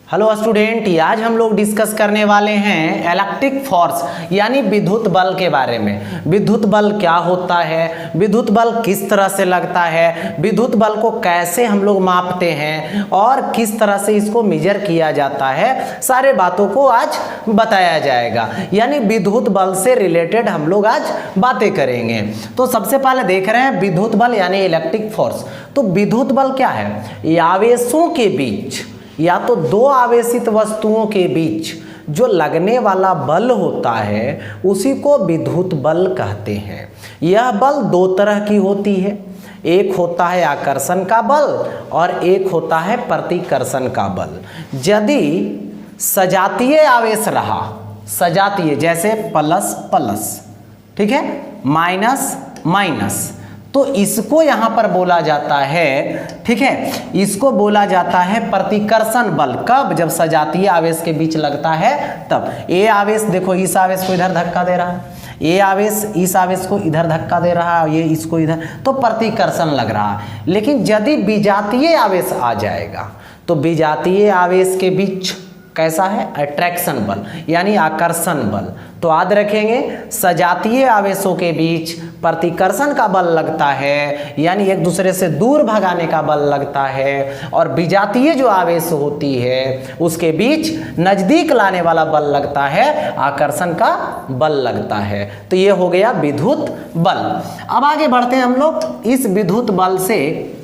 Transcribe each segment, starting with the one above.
Hello student, आज हम लोग डिस्कस करने वाले हैं इलेक्ट्रिक फोर्स यानी विद्युत बल के बारे में। विद्युत बल क्या होता है, विद्युत बल किस तरह से लगता है, विद्युत बल को कैसे हम लोग मापते हैं और किस तरह से इसको मेजर किया जाता है, सारे बातों को आज बताया जाएगा। यानी विद्युत बल से रिलेटेड हम लोग आज बातें करेंगे। तो सबसे पहले देख रहे हैं विद्युत बल यानी इलेक्ट्रिक फोर्स। तो विद्युत बल क्या है? आवेशों के बीच या तो दो आवेशित वस्तुओं के बीच जो लगने वाला बल होता है उसी को विद्युत बल कहते हैं। यह बल दो तरह की होती है, एक होता है आकर्षण का बल और एक होता है प्रतिकर्षण का बल। यदि सजातीय आवेश रहा, सजातीय जैसे प्लस प्लस, ठीक है, माइनस माइनस, तो इसको यहां पर बोला जाता है, ठीक है, इसको बोला जाता है प्रतिकर्षण बल। कब? जब सजातीय आवेश के बीच लगता है तब। ये आवेश देखो इस आवेश को इधर धक्का दे रहा है, ये आवेश इस आवेश को इधर धक्का दे रहा है, ये इसको इधर, तो प्रतिकर्षण लग रहा है। लेकिन यदि विजातीय आवेश आ जाएगा तो विजातीय आवेश के बीच कैसा है? अट्रैक्शन बल यानी आकर्षण बल। तो याद रखेंगे, सजातीय आवेशों के बीच प्रतिकर्षण का बल लगता है यानी एक दूसरे से दूर भगाने का बल लगता है, और विजातीय जो आवेश होती है उसके बीच नजदीक लाने वाला बल लगता है, आकर्षण का बल लगता है। तो ये हो गया विद्युत बल। अब आगे बढ़ते हैं हम लोग इस विद्युत बल से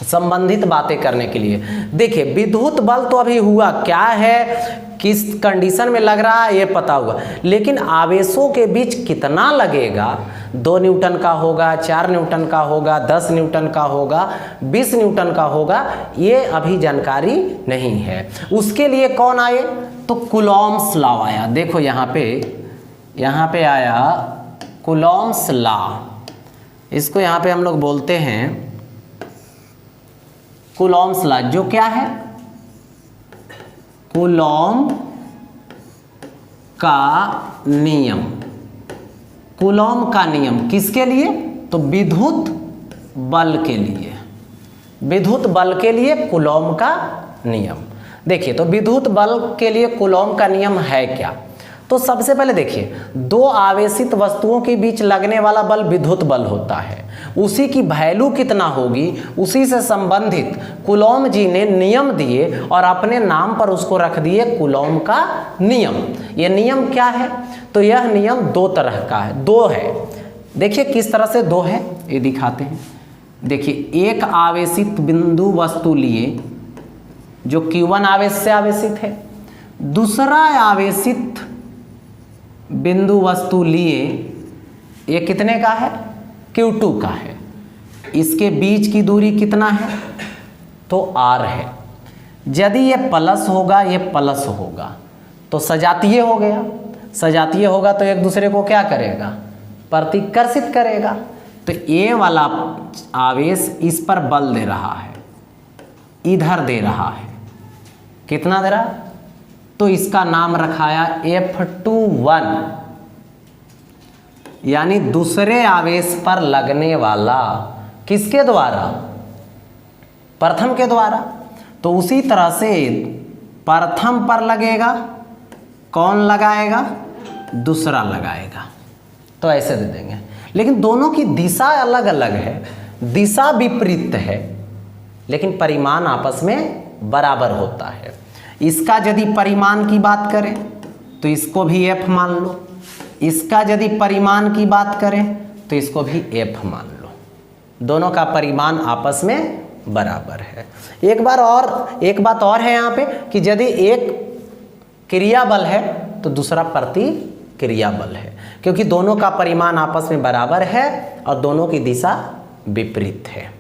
संबंधित बातें करने के लिए। देखिए, विद्युत बल तो अभी हुआ क्या है, किस कंडीशन में लग रहा है ये पता हुआ, लेकिन आवेशों के बीच कितना लगेगा, 2 न्यूटन का होगा, 4 न्यूटन का होगा, 10 न्यूटन का होगा, 20 न्यूटन का होगा, ये अभी जानकारी नहीं है। उसके लिए कौन आए? तो कूलॉम्स लॉ आया। देखो यहाँ पे आया कूलॉम्स लॉ। इसको यहाँ पे हम लोग बोलते हैं कूलॉम्स लॉ। जो क्या है? कूलॉम का नियम। कूलॉम का नियम किसके लिए? तो विद्युत बल के लिए। विद्युत बल के लिए कूलॉम का नियम। देखिए, तो विद्युत बल के लिए कूलॉम का नियम है क्या? तो सबसे पहले देखिए, दो आवेशित वस्तुओं के बीच लगने वाला बल विद्युत बल होता है। उसी की वैल्यू कितना होगी, उसी से संबंधित कूलॉम जी ने नियम दिए और अपने नाम पर उसको रख दिए कूलॉम का नियम। ये नियम क्या है? तो यह नियम दो तरह का है, दो है। देखिए किस तरह से दो है, ये दिखाते हैं। देखिए, एक आवेशित बिंदु वस्तु लिए जो Q1 आवेश से आवेशित है, दूसरा आवेशित बिंदु वस्तु लिए, ये कितने का है? Q2 का है। इसके बीच की दूरी कितना है? तो R है। यदि ये प्लस होगा, ये प्लस होगा, तो सजातीय हो गया। सजातीय होगा तो एक दूसरे को क्या करेगा? प्रतिकर्षित करेगा। तो ये वाला आवेश इस पर बल दे रहा है, इधर दे रहा है, कितना दे रहा है? तो इसका नाम रखाया F21, यानी दूसरे आवेश पर लगने वाला। किसके द्वारा? प्रथम के द्वारा। तो उसी तरह से प्रथम पर लगेगा, कौन लगाएगा? दूसरा लगाएगा। तो ऐसे दे देंगे, लेकिन दोनों की दिशा अलग अलग है, दिशा विपरीत है, लेकिन परिमाण आपस में बराबर होता है। इसका यदि परिमाण की बात करें तो इसको भी F मान लो, इसका यदि परिमाण की बात करें तो इसको भी F मान लो। दोनों का परिमाण आपस में बराबर है। एक बात और है यहाँ पे कि यदि एक क्रिया बल है तो दूसरा प्रतिक्रिया बल है, क्योंकि दोनों का परिमाण आपस में बराबर है और दोनों की दिशा विपरीत है।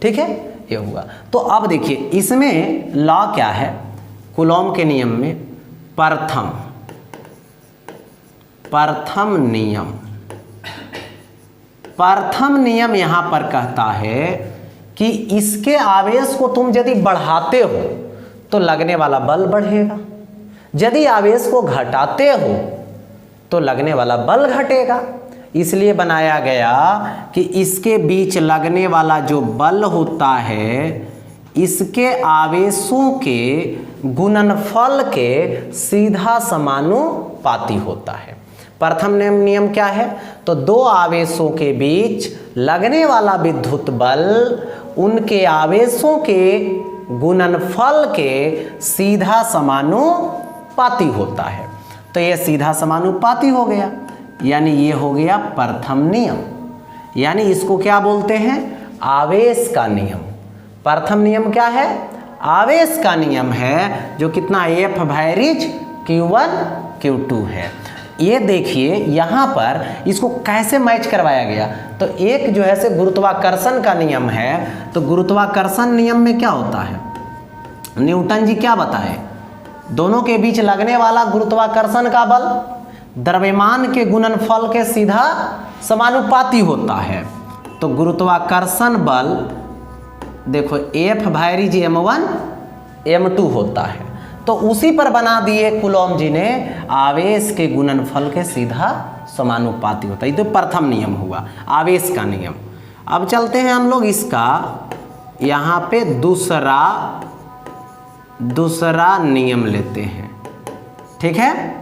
ठीक है, ये हुआ। तो अब देखिए, इसमें लॉ क्या है? कूलॉम के नियम में प्रथम नियम यहां पर कहता है कि इसके आवेश को तुम यदि बढ़ाते हो तो लगने वाला बल बढ़ेगा, यदि आवेश को घटाते हो तो लगने वाला बल घटेगा। इसलिए बनाया गया कि इसके बीच लगने वाला जो बल होता है इसके आवेशों के गुणनफल के सीधा समानुपाती होता है। प्रथम नियम क्या है? तो दो आवेशों के बीच लगने वाला विद्युत बल उनके आवेशों के गुणनफल के सीधा समानुपाती होता है। तो यह सीधा समानुपाती हो गया, यानी ये हो गया प्रथम नियम, यानी इसको क्या बोलते हैं? आवेश का नियम। प्रथम नियम क्या है? आवेश का नियम है, जो कितना F भाइरिज Q1 Q2 है। ये देखिए यहाँ पर इसको कैसे मैच करवाया गया। तो एक जो है से गुरुत्वाकर्षण का नियम है, तो गुरुत्वाकर्षण नियम में क्या होता है? न्यूटन जी क्या बताए? दोनों के बीच लगने वाला गुरुत्वाकर्षण का बल द्रव्यमान के गुणनफल के सीधा समानुपाती होता है। तो गुरुत्वाकर्षण बल देखो F भाइरिज M1 M2 होता है। तो उसी पर बना दिए कूलॉम जी ने, आवेश के गुणनफल के सीधा समानुपाती होता है। ये तो प्रथम नियम हुआ, आवेश का नियम। अब चलते हैं हम लोग इसका यहाँ पे दूसरा नियम लेते हैं, ठीक है।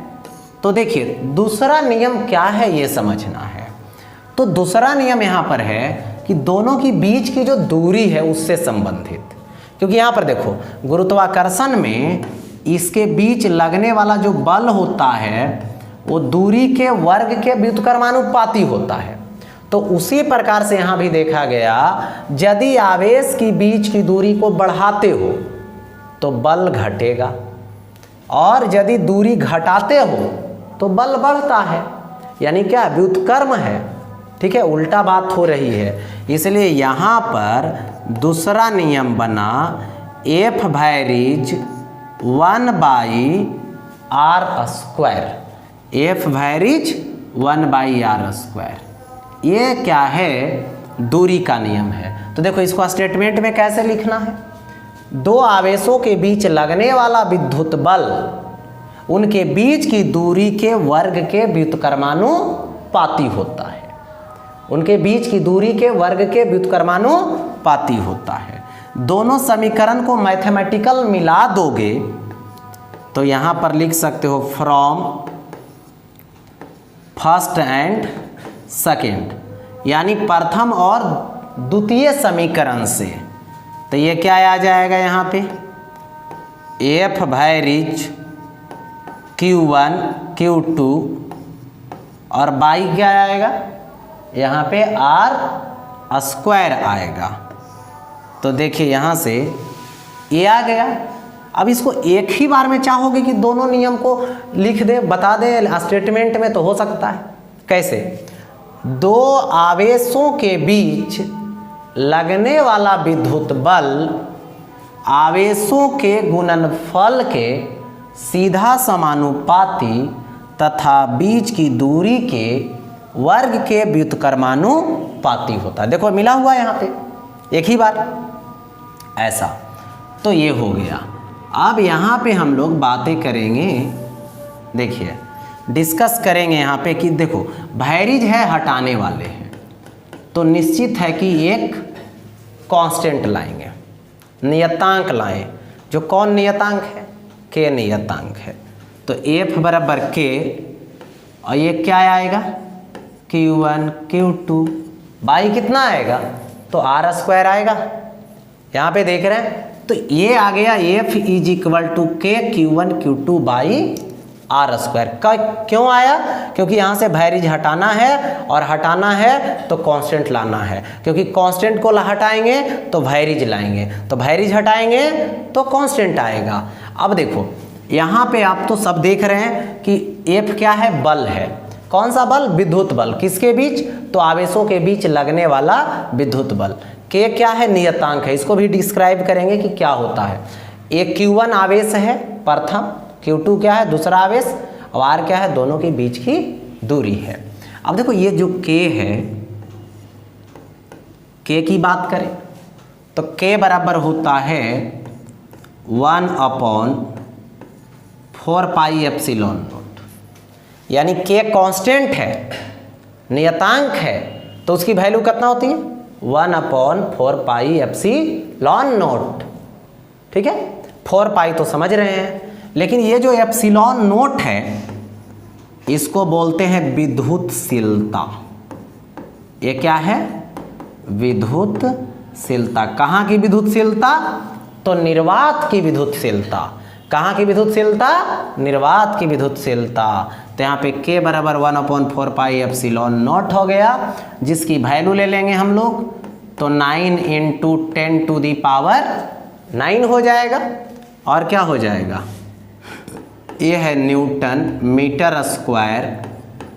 तो देखिए दूसरा नियम क्या है ये समझना है। तो दूसरा नियम यहाँ पर है कि दोनों की बीच की जो दूरी है उससे संबंधित, क्योंकि यहाँ पर देखो गुरुत्वाकर्षण में इसके बीच लगने वाला जो बल होता है वो दूरी के वर्ग के व्युत्क्रमानुपाती होता है। तो उसी प्रकार से यहाँ भी देखा गया, यदि आवेश की बीच की दूरी को बढ़ाते हो तो बल घटेगा, और यदि दूरी घटाते हो तो बल बढ़ता है, यानी क्या? व्युत्क्रम है, ठीक है, उल्टा बात हो रही है। इसलिए यहाँ पर दूसरा नियम बना F भाइरिज 1/r²। F भाइरिज 1/r², ये क्या है? दूरी का नियम है। तो देखो इसको स्टेटमेंट में कैसे लिखना है? दो आवेशों के बीच लगने वाला विद्युत बल उनके बीच की दूरी के वर्ग के व्युत्क्रमानुपाती होता है। उनके बीच की दूरी के वर्ग के व्युत्क्रमानुपाती होता है। दोनों समीकरण को मैथमेटिकल मिला दोगे तो यहाँ पर लिख सकते हो फ्रॉम फर्स्ट एंड सेकेंड, यानी प्रथम और द्वितीय समीकरण से। तो ये क्या आ जाएगा यहाँ पे? F भाइरिज Q1 Q2 और बाई क्या आएगा? यहाँ पे R² आएगा। तो देखिए यहाँ से ये आ गया। अब इसको एक ही बार में चाहोगे कि दोनों नियम को लिख दे, बता दे स्टेटमेंट में, तो हो सकता है। कैसे? दो आवेशों के बीच लगने वाला विद्युत बल आवेशों के गुणनफल के सीधा समानुपाती तथा बीच की दूरी के वर्ग के व्युत्क्रमानुपाती होता है। देखो मिला हुआ यहाँ पे एक ही बार, ऐसा। तो ये हो गया। अब यहाँ पे हम लोग बातें करेंगे, देखिए डिस्कस करेंगे यहाँ पे कि देखो भाइरिज है, हटाने वाले हैं, तो निश्चित है कि एक कांस्टेंट लाएंगे, नियतांक लाएं। जो कौन नियतांक है? के नियतांक है। तो F बराबर के, और ये क्या आएगा? Q1 Q2 बाई कितना आएगा? तो R² आएगा। यहाँ पे देख रहे हैं, तो ये आ गया F = K Q1 Q2 by R²। क्यों आया? क्योंकि यहाँ से भाइरिज हटाना है, और हटाना है तो कांस्टेंट लाना है, क्योंकि कांस्टेंट को हटाएंगे तो भाइरिज लाएंगे, तो भाइरिज हटाएंगे तो कांस्टेंट आएगा। अब देखो यहाँ पे आप तो सब देख रहे हैं कि F क्या है? बल है। कौन सा बल? विद्युत बल। किसके बीच? तो आवेशों के बीच लगने वाला विद्युत बल। K क्या है? नियतांक है। इसको भी डिस्क्राइब करेंगे कि क्या होता है। एक Q1 आवेश है प्रथम, Q2 क्या है? दूसरा आवेश, और R क्या है? दोनों के बीच की दूरी है। अब देखो ये जो K है, K की बात करें तो K बराबर होता है 1/4πε0, यानी K कांस्टेंट है, नियतांक है, तो उसकी वैल्यू कितना होती है? 1/4πε0। ठीक है, 4 पाई तो समझ रहे हैं, लेकिन ये जो एप्सिलॉन नोट है इसको बोलते हैं विद्युतशीलता। ये क्या है? विद्युतशीलता। कहाँ की विद्युतशीलता? तो निर्वात की विद्युतशीलता। कहाँ की विद्युतशीलता? निर्वात की विद्युतशीलता। तो यहाँ पे k बराबर 1/4 पाई एप्सिलॉन नॉट हो गया, जिसकी वैल्यू ले लेंगे हम लोग तो 9 × 10⁻9 हो जाएगा। और क्या हो जाएगा? ये है न्यूटन मीटर स्क्वायर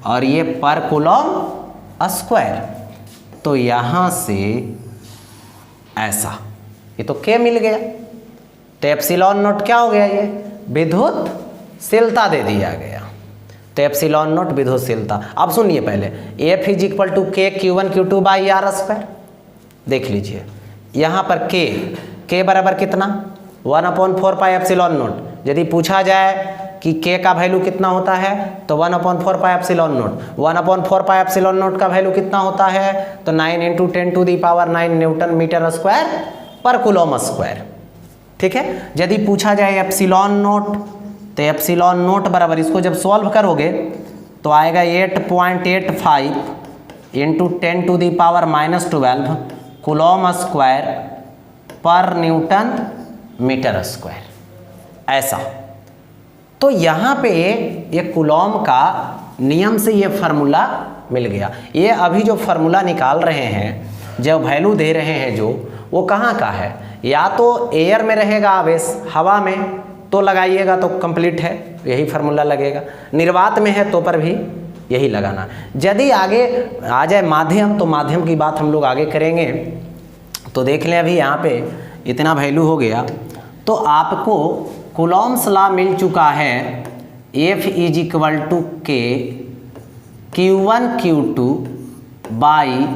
और ये पर कूलम स्क्वायर। तो यहाँ से ऐसा, ये तो k मिल गया, तो एप्सिलॉन नोट क्या हो गया? ये विद्युतशीलता दे दिया गया। तो एप्सिलॉन नोट विद्युतशीलता। अब सुनिए पहले, F = K Q1 Q2/r²। देख लीजिए यहाँ पर k बराबर कितना? 1/4 पाई एप्सिलॉन नोट। यदि पूछा जाए कि k का वैल्यू कितना होता है तो 1/4 pi epsilon note. 1/4 pi epsilon note का वैल्यू कितना होता है? तो 9 × 10⁻9 न्यूटन मीटर स्क्वायर पर कूलम स्क्वायर। ठीक है, यदि पूछा जाए एप्सिलॉन नोट, तो एप्सिलॉन नोट बराबर, इसको जब सॉल्व करोगे तो आएगा 8.85 × 10⁻⁻12 कूलम स्क्वायर पर न्यूटन मीटर स्क्वायर। ऐसा। तो यहाँ पे ये कूलॉम का नियम से ये फार्मूला मिल गया। ये अभी जो फार्मूला निकाल रहे हैं, जो वैल्यू दे रहे हैं, जो वो कहाँ का है? या तो एयर में रहेगा आवेश, हवा में तो लगाइएगा तो कंप्लीट है, यही फार्मूला लगेगा। निर्वात में है तो पर भी यही लगाना। यदि आगे आ जाए माध्यम, तो माध्यम की बात हम लोग आगे करेंगे। तो देख लें, अभी यहाँ पे इतना वैल्यू हो गया तो आपको कूलॉम्स लॉ मिल चुका है। F = K Q1 Q2/r²।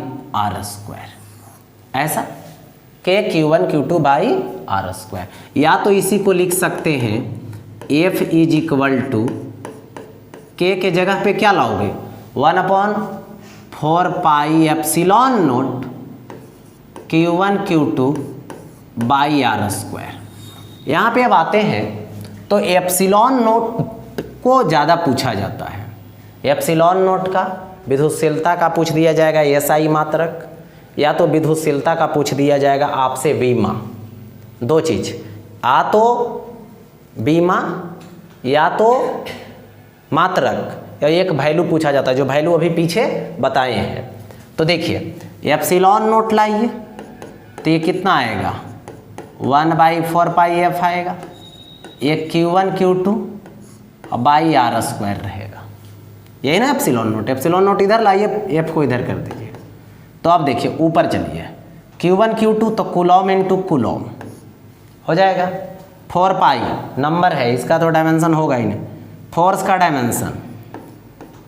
ऐसा, K Q1 Q2/r²। या तो इसी को लिख सकते हैं F = K के जगह पे क्या लाओगे? 1/4 pi epsilon note Q1 Q2/r²। यहाँ पे अब आते हैं तो एप्सिलॉन नोट को ज़्यादा पूछा जाता है। एप्सिलॉन नोट का विद्युतशीलता का पूछ दिया जाएगा SI मात्रक, या तो विद्युतशीलता का पूछ दिया जाएगा आपसे बीमा। दो चीज़, आ तो बीमा या तो मात्रक, या एक वैल्यू पूछा जाता है, जो वैल्यू अभी पीछे बताए हैं। तो देखिए एप्सिलॉन नोट लाइए तो ये कितना आएगा? 1/4 पाई F आएगा। ये Q1 Q2/r² रहेगा। यही ना एप्सिलॉन नोट। एप्सिलॉन नोट इधर लाइए, F को इधर कर दीजिए। तो अब देखिए ऊपर चलिए, Q1 Q2 तो कूलॉम × कूलॉम हो जाएगा। 4 पाई नंबर है, इसका तो डायमेंशन होगा ही नहीं। फोर्स का डायमेंशन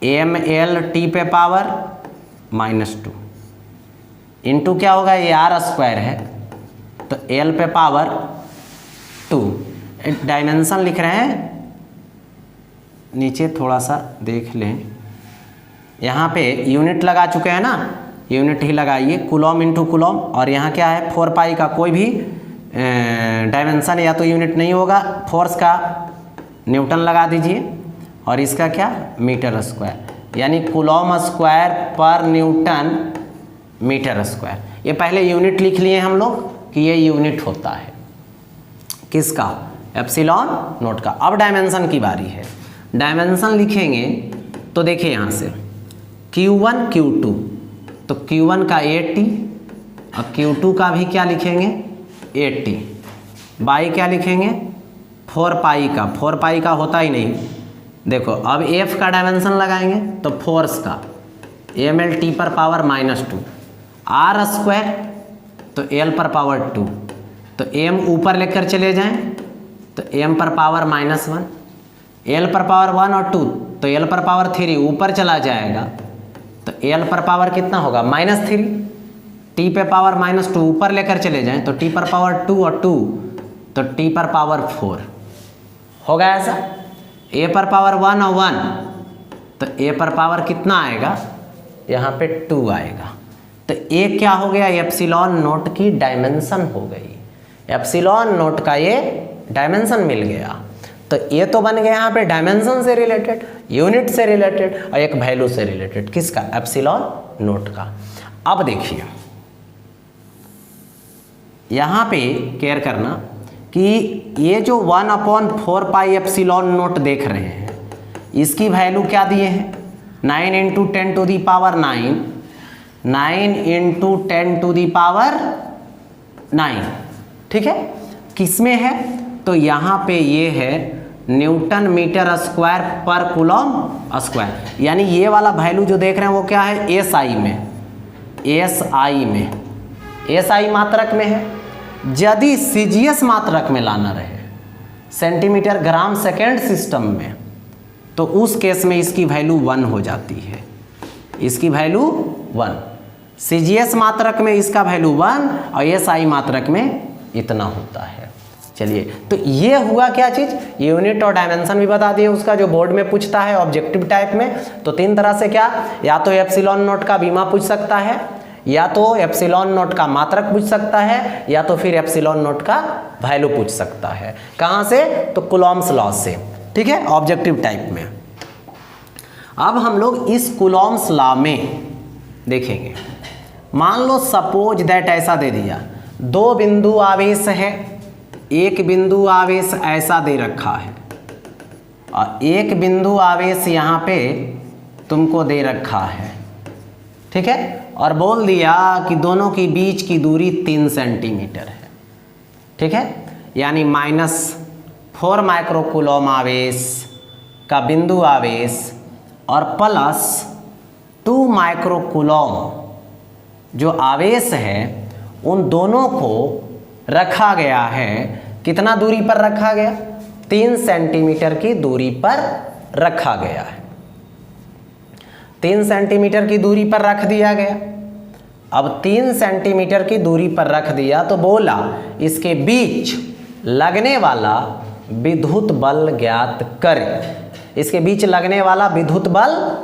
mL/T⁻⁻² इंटू क्या होगा? ये r² है तो L/2। डायमेंशन लिख रहे हैं, नीचे थोड़ा सा देख लें, यहाँ पे यूनिट लगा चुके हैं ना, यूनिट ही लगाइए, कूलॉम × कूलॉम। और यहाँ क्या है? 4 पाई का कोई भी डायमेंशन या तो यूनिट नहीं होगा। फोर्स का न्यूटन लगा दीजिए और इसका क्या? मीटर स्क्वायर, यानी कूलॉम स्क्वायर पर न्यूटन मीटर स्क्वायर। ये पहले यूनिट लिख लिए हम लोग कि ये यूनिट होता है किसका? एप्सिलॉन नोट का। अब डायमेंशन की बारी है। डायमेंशन लिखेंगे तो देखिए यहाँ से Q1 Q2, तो Q1 का 80 और Q2 का भी क्या लिखेंगे? 80 बाई क्या लिखेंगे? 4 पाई का। 4 पाई का होता ही नहीं। देखो अब F का डायमेंशन लगाएंगे तो फोर्स का mL/T⁻⁻², r² तो L/2, तो m ऊपर लेकर चले जाएं तो m⁻⁻1, L/1 और 2 तो L/3 ऊपर चला जाएगा तो L/ कितना होगा? -3। T⁻⁻2 ऊपर लेकर चले जाएं तो T⁻2 और 2 तो T⁻4 होगा। ऐसा A⁻1 और 1 तो A⁻ कितना आएगा? यहाँ पे 2 आएगा। तो ये क्या हो गया? एप्सिलॉन नोट की डायमेंशन हो गई। एप्सिलॉन नोट का ये डायमेंशन मिल गया। तो ये तो बन गया यहाँ पे डायमेंशन से रिलेटेड, यूनिट से रिलेटेड और एक वैल्यू से रिलेटेड, किसका? एप्सिलॉन नोट का। अब देखिए यहाँ पे केयर करना कि ये जो 1/4 पाई एप्सिलॉन नोट देख रहे हैं, इसकी वैल्यू क्या दिए हैं? 9 × 10⁹ 9 × 10⁹, ठीक है। किसमें है? तो यहाँ पे ये है न्यूटन मीटर स्क्वायर पर कूलम स्क्वायर, यानी ये वाला वैल्यू जो देख रहे हैं वो क्या है? एसआई में, एसआई मात्रक में है। यदि सीजीएस मात्रक में लाना रहे, सेंटीमीटर ग्राम सेकेंड सिस्टम में, तो उस केस में इसकी वैल्यू 1 हो जाती है, इसकी वैल्यू 1। सीजीएस मात्रक में इसका वैल्यू 1 और एसआई मात्रक में इतना होता है। चलिए, तो ये हुआ क्या चीज़? यूनिट और डायमेंशन भी बता दिए उसका, जो बोर्ड में पूछता है ऑब्जेक्टिव टाइप में। तो 3 तरह से क्या, या तो एप्सिलॉन नोट का बीमा पूछ सकता है, या तो एप्सिलॉन नोट का मात्रक पूछ सकता है, या तो फिर एप्सिलॉन नोट का वैल्यू पूछ सकता है। कहाँ से? तो कूलॉम्स लॉ से, ठीक है, ऑब्जेक्टिव टाइप में। अब हम लोग इस कूलॉम्स लॉ में देखेंगे। मान लो सपोज दैट ऐसा दे दिया, 2 बिंदु आवेश है, एक बिंदु आवेश ऐसा दे रखा है और एक बिंदु आवेश यहाँ पे तुमको दे रखा है, ठीक है, और बोल दिया कि दोनों के बीच की दूरी 3 सेंटीमीटर है, ठीक है, यानी -4 माइक्रोकूलम आवेश का बिंदु आवेश और +2 माइक्रोकूलम जो आवेश है, उन दोनों को रखा गया है। कितना दूरी पर रखा गया? 3 सेंटीमीटर की दूरी पर रखा गया है। 3 सेंटीमीटर की दूरी पर रख दिया गया। अब 3 सेंटीमीटर की दूरी पर रख दिया तो बोला इसके बीच लगने वाला विद्युत बल ज्ञात करें। इसके बीच लगने वाला विद्युत बल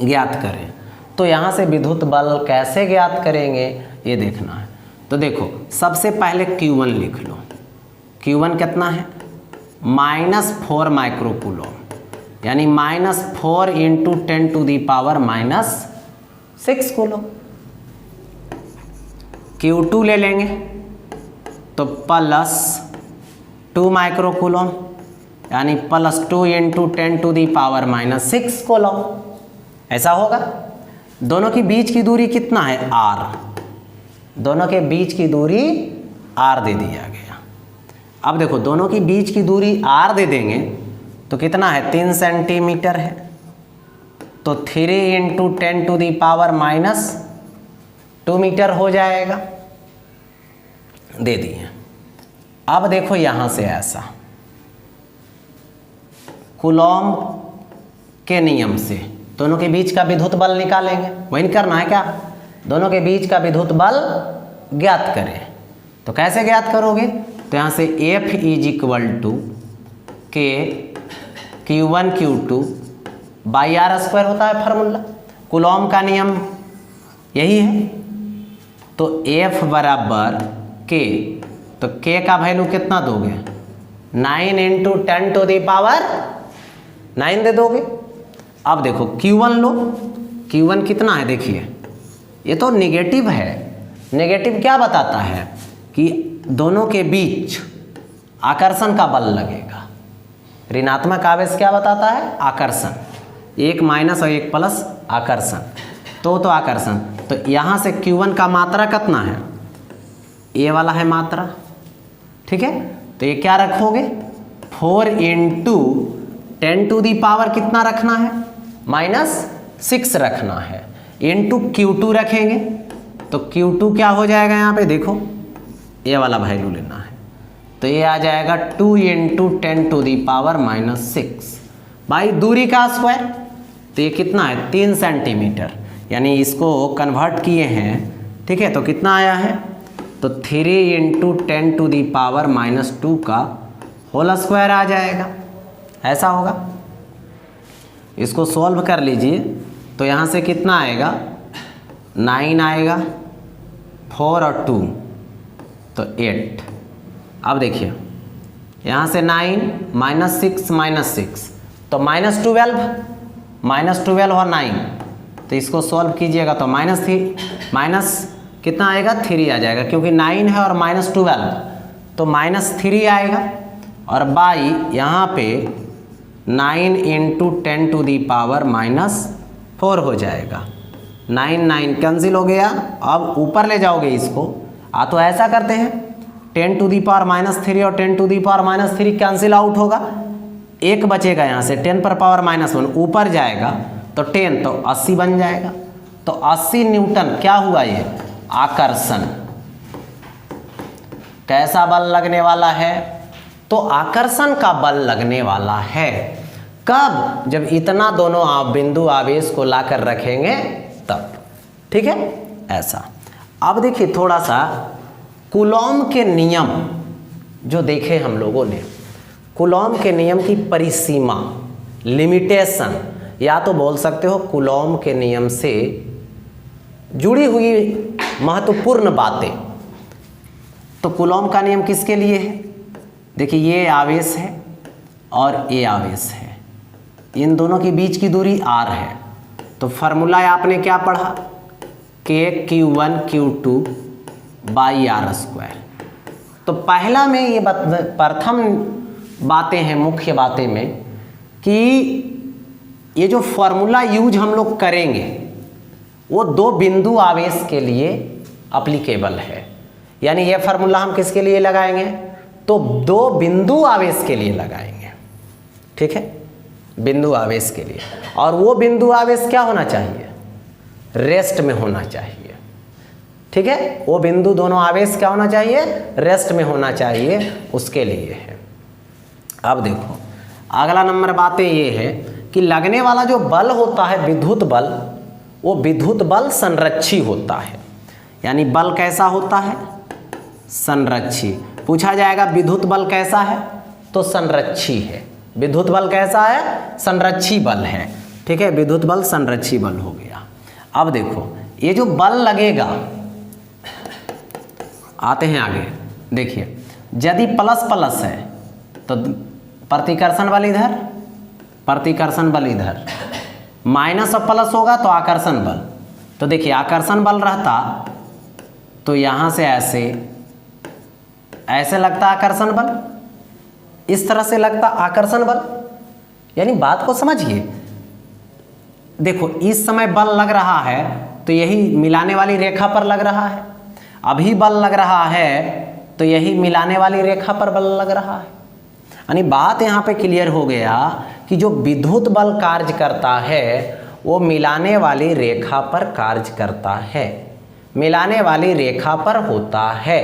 ज्ञात करें। तो यहाँ से विद्युत बल कैसे ज्ञात करेंगे ये देखना है। तो देखो, सबसे पहले Q1 लिख लो। Q1 कितना है? -4 माइक्रोकूलम, यानी -4 × 10⁻⁻6 कूलम। Q2 ले लेंगे तो +2 माइक्रोकूलम, यानी +2 × 10⁻⁻6 कूलम। ऐसा होगा। दोनों की बीच की दूरी कितना है? r। दोनों के बीच की दूरी r दे दिया गया। अब देखो, दोनों की बीच की दूरी r दे देंगे तो कितना है? 3 सेंटीमीटर है, तो 3 × 10⁻⁻2 मीटर हो जाएगा, दे दिए। अब देखो यहाँ से ऐसा, कूलॉम के नियम से दोनों के बीच का विद्युत बल निकालेंगे। वही करना है क्या? दोनों के बीच का विद्युत बल ज्ञात करें। तो कैसे ज्ञात करोगे? तो यहाँ से F = Q1 Q2 r² होता है फार्मूला। कूलॉम का नियम यही है। तो F = K, तो K का वैल्यू कितना दोगे? 9 × 10⁻9 दे दोगे। अब देखो Q1 लो। Q1 कितना है? देखिए, ये तो नेगेटिव है। नेगेटिव क्या बताता है? कि दोनों के बीच आकर्षण का बल लगेगा। ऋणात्मक आवेश क्या बताता है? आकर्षण। एक माइनस और एक प्लस आकर्षण, तो आकर्षण। तो यहाँ से Q1 का मात्रा कितना है? ये वाला है मात्रा, ठीक है। तो ये क्या रखोगे? 4 × 10⁻⁻ कितना रखना है? -6 रखना है। इंटू Q2 रखेंगे तो Q2 क्या हो जाएगा? यहाँ पे देखो, ये वाला वैल्यू लेना है। तो ये आ जाएगा 2 × 10⁻⁻6। भाई दूरी का स्क्वायर, तो ये कितना है? 3 सेंटीमीटर, यानी इसको कन्वर्ट किए हैं, ठीक है। तो कितना आया है? तो 3 × 10⁻⁻2 का होल स्क्वायर आ जाएगा। ऐसा होगा। इसको सॉल्व कर लीजिए। तो यहाँ से कितना आएगा? 9 आएगा, 4 और 2 तो 8। अब देखिए यहाँ से 9 -6 -6 तो -12 और 9, तो इसको सॉल्व कीजिएगा तो माइनस कितना आएगा 3 आ जाएगा, क्योंकि 9 है और -12 तो -3 आएगा। और बाई यहाँ पे 9 × 10⁻⁻4 हो जाएगा। 9 कैंसिल हो गया। अब ऊपर ले जाओगे इसको, तो ऐसा करते हैं 10⁻³ और 10⁻³ कैंसिल आउट होगा, 1 बचेगा यहाँ से 10⁻⁻1 ऊपर जाएगा तो 10 तो 80 बन जाएगा। तो 80 न्यूटन क्या हुआ ये आकर्षण। कैसा बल लगने वाला है, तो आकर्षण का बल लगने वाला है। कब, जब इतना दोनों बिंदु आवेश को लाकर रखेंगे तब, ठीक है ऐसा। अब देखिए थोड़ा सा कूलॉम के नियम जो देखे हम लोगों ने, कूलॉम के नियम की परिसीमा, लिमिटेशन, या तो बोल सकते हो कूलॉम के नियम से जुड़ी हुई महत्वपूर्ण बातें। तो कूलॉम का नियम किसके लिए है, देखिए ये आवेश है और ये आवेश है, इन दोनों के बीच की दूरी r है। तो फार्मूला आपने क्या पढ़ा, Q1 Q2 r²। तो पहला में ये प्रथम बातें हैं, मुख्य बातें में, कि ये जो फॉर्मूला यूज हम लोग करेंगे वो 2 बिंदु आवेश के लिए अप्लीकेबल है। यानी ये फार्मूला हम किसके लिए लगाएंगे, तो 2 बिंदु आवेश के लिए लगाएंगे, ठीक है, बिंदु आवेश के लिए। और वो बिंदु आवेश क्या होना चाहिए, रेस्ट में होना चाहिए, ठीक है, वो बिंदु दोनों आवेश क्या होना चाहिए, रेस्ट में होना चाहिए, उसके लिए है। अब देखो अगला नंबर बातें ये है कि लगने वाला जो बल होता है विद्युत बल, वो विद्युत बल संरक्षी होता है। यानी बल कैसा होता है, संरक्षी। पूछा जाएगा विद्युत बल कैसा है, तो संरक्षी है। विद्युत बल कैसा है, संरक्षी बल है, ठीक है, विद्युत बल संरक्षी बल हो गया। अब देखो ये जो बल लगेगा, आते हैं आगे, देखिए यदि प्लस प्लस है तो प्रतिकर्षण बल इधर, प्रतिकर्षण बल इधर, माइनस और प्लस होगा तो आकर्षण बल। तो देखिए आकर्षण बल रहता तो यहाँ से ऐसे लगता आकर्षण बल, इस तरह से लगता आकर्षण बल। यानी बात को समझिए, देखो इस समय बल लग रहा है तो यही मिलाने वाली रेखा पर लग रहा है, अभी बल लग रहा है तो यही मिलाने वाली रेखा पर बल लग रहा है। यानी बात यहाँ पे क्लियर हो गया कि जो विद्युत बल कार्य करता है वो मिलाने वाली रेखा पर कार्य करता है, मिलाने वाली रेखा पर होता है,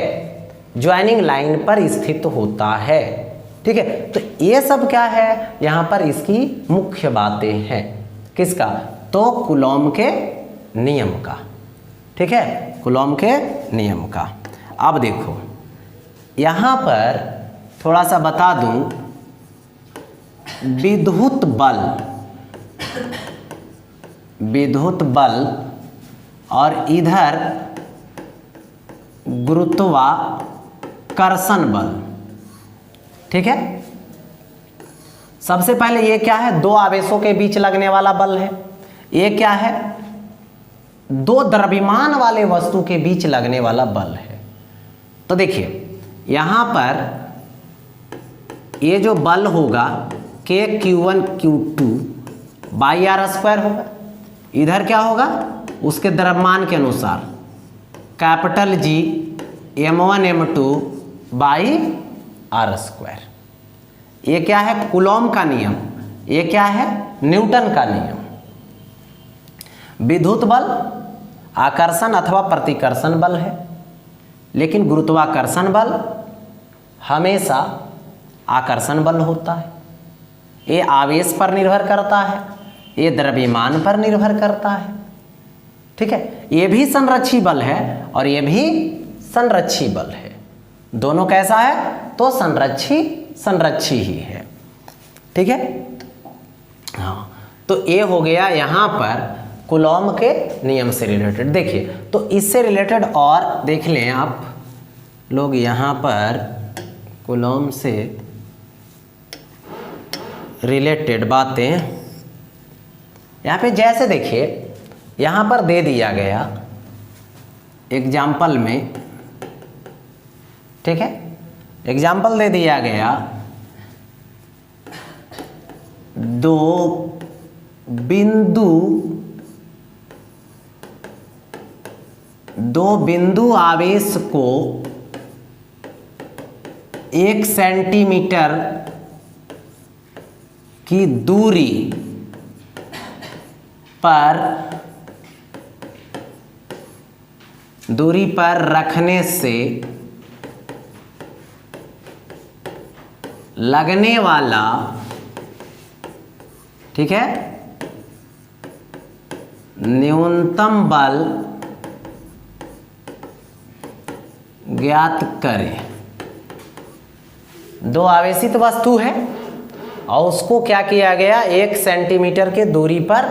ज्वाइनिंग लाइन पर स्थित होता है, ठीक है। तो ये सब क्या है, यहाँ पर इसकी मुख्य बातें हैं, किसका, तो कूलॉम के नियम का, ठीक है, कूलॉम के नियम का। अब देखो यहाँ पर थोड़ा सा बता दूं, विद्युत बल और इधर गुरुत्वाकर्षण बल, ठीक है। सबसे पहले ये क्या है, 2 आवेशों के बीच लगने वाला बल है। ये क्या है, 2 द्रव्यमान वाले वस्तु के बीच लगने वाला बल है। तो देखिए यहाँ पर ये जो बल होगा Q1 Q2 r² होगा, इधर क्या होगा, उसके द्रव्यमान के अनुसार capital G m1 m2 r²। ये क्या है, कूलॉम का नियम, ये क्या है, न्यूटन का नियम। विद्युत बल आकर्षण अथवा प्रतिकर्षण बल है, लेकिन गुरुत्वाकर्षण बल हमेशा आकर्षण बल होता है। ये आवेश पर निर्भर करता है, ये द्रव्यमान पर निर्भर करता है, ठीक है। ये भी संरक्षी बल है और ये भी संरक्षी बल है, दोनों कैसा है, तो संरक्षी ही है, ठीक है। हाँ, तो ये हो गया यहाँ पर कूलॉम के नियम से रिलेटेड। देखिए तो इससे रिलेटेड और देख लें आप, लोग यहाँ पर कूलॉम से रिलेटेड बातें यहाँ पे जैसे देखिए, यहाँ पर दे दिया गया एग्जाम्पल में, ठीक है, एग्जाम्पल दे दिया गया दो बिंदु आवेश को 1 सेंटीमीटर की दूरी पर रखने से लगने वाला, ठीक है, न्यूनतम बल ज्ञात करें। दो आवेशित वस्तु है और उसको क्या किया गया, 1 सेंटीमीटर के दूरी पर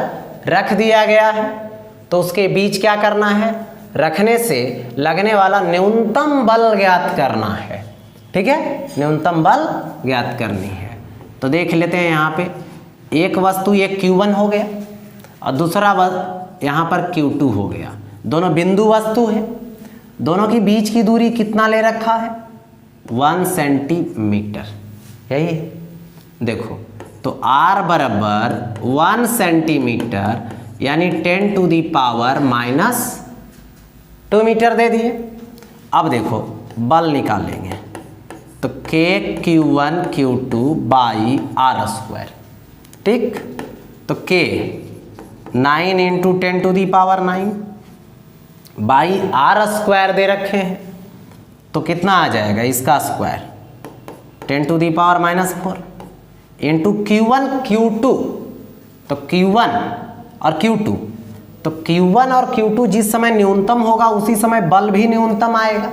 रख दिया गया है, तो उसके बीच क्या करना है, रखने से लगने वाला न्यूनतम बल ज्ञात करना है, ठीक है, न्यूनतम बल ज्ञात करनी है। तो देख लेते हैं यहाँ पे एक वस्तु, एक Q1 हो गया और दूसरा यहाँ पर Q2 हो गया। दोनों बिंदु वस्तु है, दोनों की बीच की दूरी कितना ले रखा है, 1 सेंटीमीटर, यही है। देखो तो R बराबर 1 सेंटीमीटर यानी 10 टू दी पावर -2 मीटर दे दिए। अब देखो बल निकालेंगे तो K Q1 Q2 by R square, ठीक, तो K 9 into 10 to the power 9 by R square दे रखे हैं, तो कितना आ जाएगा इसका square 10 to the power -4 into Q1 Q2, तो Q1 और Q2, तो Q1 और Q2 जिस समय न्यूनतम होगा उसी समय बल भी न्यूनतम आएगा।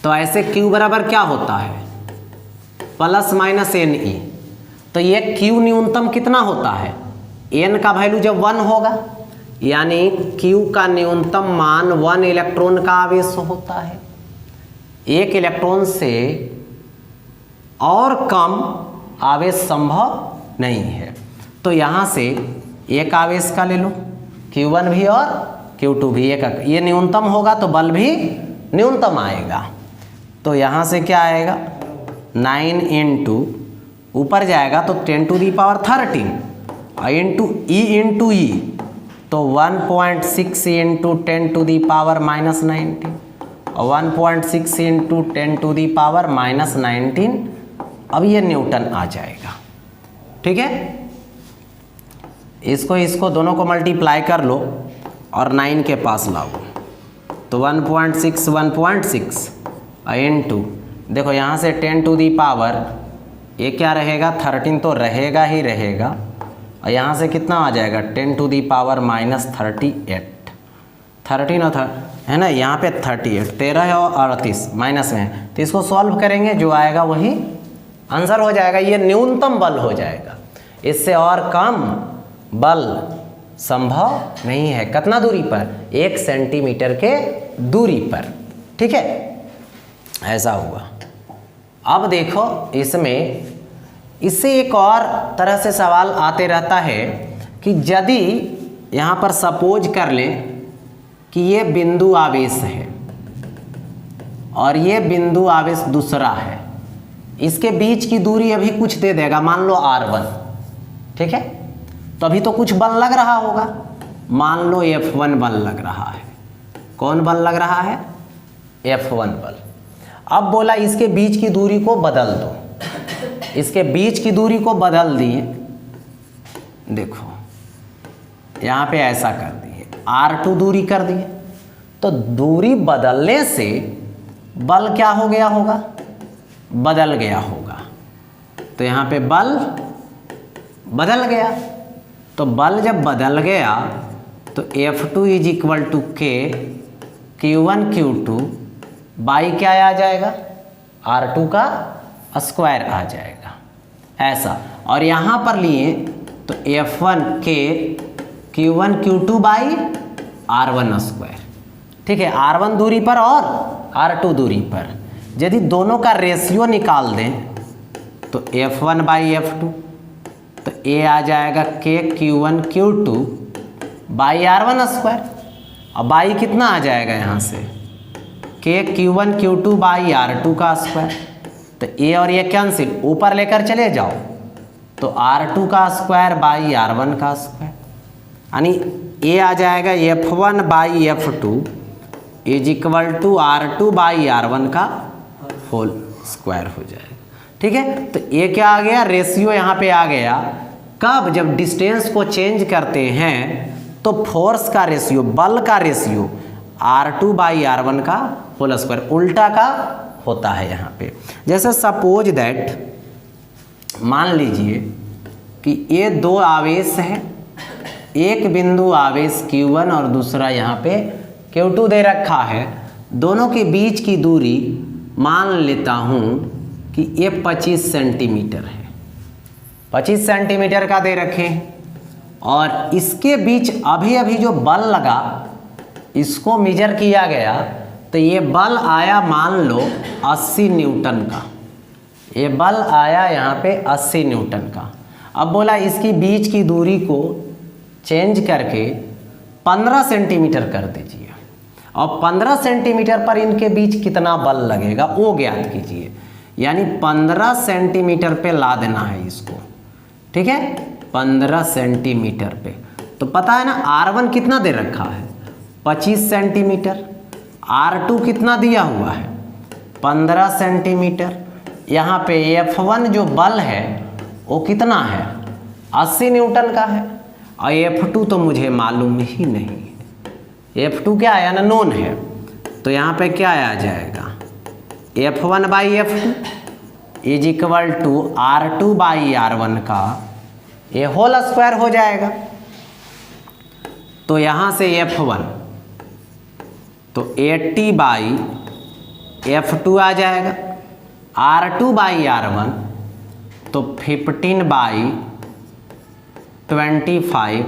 तो ऐसे Q बराबर क्या होता है, +-NE, तो ये Q न्यूनतम कितना होता है, N का वैल्यू जब 1 होगा, यानी Q का न्यूनतम मान 1 इलेक्ट्रॉन का आवेश होता है। 1 इलेक्ट्रॉन से और कम आवेश संभव नहीं है। तो यहाँ से एक आवेश का ले लो, Q1 भी और Q2 भी, एक ये न्यूनतम होगा तो बल भी न्यूनतम आएगा। तो यहाँ से क्या आएगा 9 इंटू ऊपर जाएगा तो 10 टू दी पावर 13 और इंटू ई तो 1.6 इंटू 10 टू दी पावर -19 और 1.6 इंटू 10 टू दी पावर -19, अब ये न्यूटन आ जाएगा, ठीक है। इसको दोनों को मल्टीप्लाई कर लो और 9 के पास लाओ तो 1.6 इंटू, देखो यहाँ से 10 टू दी पावर, ये क्या रहेगा 13 तो रहेगा ही रहेगा, और यहाँ से कितना आ जाएगा 10 टू दी पावर -38, 13 और है ना, यहाँ पे 38, 13 और 38 माइनस में, तो इसको सॉल्व करेंगे जो आएगा वही आंसर हो जाएगा। ये न्यूनतम बल हो जाएगा, इससे और कम बल संभव नहीं है। कितना दूरी पर, 1 सेंटीमीटर के दूरी पर, ठीक है, ऐसा हुआ। अब देखो इससे एक और तरह से सवाल आते रहता है कि यदि यहाँ पर सपोज कर लें कि ये बिंदु आवेश है और ये बिंदु आवेश दूसरा है, इसके बीच की दूरी अभी कुछ दे देगा, मान लो R1, ठीक है, तो अभी तो कुछ बल लग रहा होगा, मान लो F1 बल लग रहा है। कौन बल लग रहा है, F1 बल। अब बोला इसके बीच की दूरी को बदल दो, इसके बीच की दूरी को बदल दिए, देखो यहाँ पे ऐसा कर दिए, R2 दूरी कर दिए, तो दूरी बदलने से बल क्या हो गया होगा, बदल गया होगा। तो यहाँ पे बल बदल गया, तो बल जब बदल गया तो F2 is equal to K Q1 Q2 by क्या आ जाएगा, R2 का स्क्वायर आ जाएगा, ऐसा। और यहाँ पर लिए तो F1 K Q1 Q2 by R1 square, ठीक है, R1 दूरी पर और R2 दूरी पर। यदि दोनों का रेशियो निकाल दें तो F1 बाई F2, तो ये आ जाएगा KQ1 Q2 by R1 square. अब बाई कितना आ जाएगा यहाँ से, KQ1 Q2 बाई R2 का स्क्वायर। तो ये और ये कैंसिल, ऊपर लेकर चले जाओ तो R2 का स्क्वायर बाई R1 का स्क्वायर, यानी ये आ जाएगा F1 by F2 is equal to R2 by R1 का होल स्क्वायर हो जाएगा। ठीक है, तो ये क्या आ गया, रेशियो यहाँ पे आ गया। कब, जब डिस्टेंस को चेंज करते हैं तो फोर्स का रेशियो, बल का रेशियो R2 बाई R1 का होल स्क्वायर उल्टा का होता है यहाँ पे। जैसे सपोज दैट मान लीजिए कि ये दो आवेश हैं, एक बिंदु आवेश Q1 और दूसरा यहाँ पे Q2 दे रखा है। दोनों के बीच की दूरी मान लेता हूँ कि ये 25 सेंटीमीटर है, 25 सेंटीमीटर का दे रखे हैं, और इसके बीच अभी अभी जो बल लगा इसको मेजर किया गया तो ये बल आया मान लो 80 न्यूटन का। ये बल आया यहाँ पे 80 न्यूटन का। अब बोला इसकी बीच की दूरी को चेंज करके 15 सेंटीमीटर कर दीजिए, और 15 सेंटीमीटर पर इनके बीच कितना बल लगेगा वो ज्ञात कीजिए। यानी 15 सेंटीमीटर पे ला देना है इसको। ठीक है, 15 सेंटीमीटर पे, तो पता है ना R1 कितना दे रखा है, 25 सेंटीमीटर, R2 कितना दिया हुआ है, 15 सेंटीमीटर। यहाँ पे F1 जो बल है वो कितना है, 80 न्यूटन का है, और F2 तो मुझे मालूम ही नहीं है। F2 क्या है, अननोन है, तो यहाँ पे क्या आ जाएगा, F1 by F2 is equal to R2 by R1 का ये होल स्क्वायर हो जाएगा। तो यहाँ से F1 तो 80 बाई F2 आ जाएगा, R2 बाई R1 तो 15 बाई 25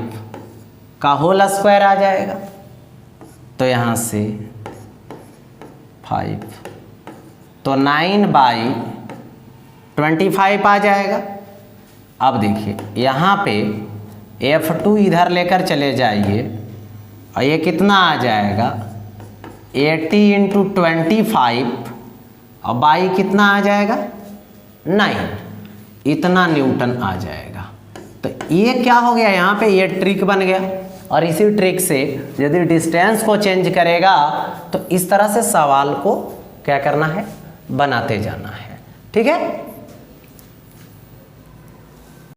का होल स्क्वायर आ जाएगा। तो यहाँ से 5 तो 9 बाई 25 आ जाएगा। अब देखिए यहाँ पे F2 इधर लेकर चले जाइए और ये कितना आ जाएगा 80 इंटू 25 और बाई कितना आ जाएगा 9, इतना न्यूटन आ जाएगा। तो ये क्या हो गया, यहाँ पे ये ट्रिक बन गया। और इसी ट्रिक से यदि डिस्टेंस को चेंज करेगा तो इस तरह से सवाल को क्या करना है, बनाते जाना है। ठीक है।